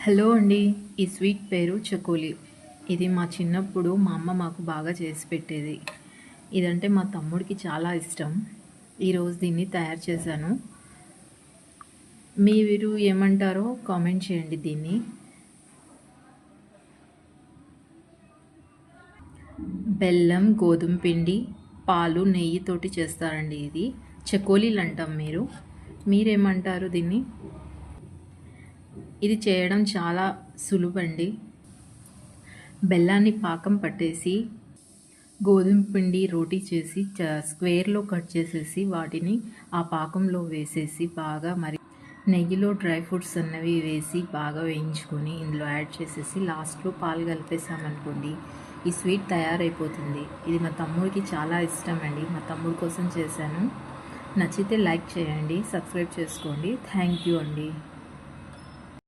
Hello అండి. ఈ sweet పేరు చకోలీ. ఇది మా చిన్నప్పుడు మా అమ్మ మాకు బాగా చేసి పెట్టేది. ఇదంటే మా తమ్ముడికి చాలా ఇష్టం. ఈరోజు దీన్ని తయారు చేశాను. మీరు ఏమంటారో కామెంట్ చేయండి దీన్ని. బెల్లం, గోధుమ పిండి, పాలు, నెయ్యితోటి చేస్తారండి ఇది. చకోలీలు అంటాం మీరేమంటారు దీన్ని? ఇది చేయడం చాలా సులువండి. బెల్లాన్ని పాకం పట్టేసి గోధుమ పిండి రోటీ చేసి స్క్వేర్లో కట్ చేసేసి వాటిని ఆ పాకంలో వేసేసి బాగా నెయ్యిలో డ్రై ఫ్రూట్స్ అన్నవి వేసి బాగా వేయించుకొని ఇందులో యాడ్ చేసేసి లాస్ట్లో పాలు కలిపేసామనుకోండి, ఈ స్వీట్ తయారైపోతుంది. ఇది మా తమ్ముడికి చాలా ఇష్టం అండి. మా తమ్ముడి కోసం చేశాను. నచ్చితే లైక్ చేయండి, సబ్స్క్రైబ్ చేసుకోండి. థ్యాంక్ యూ అండి.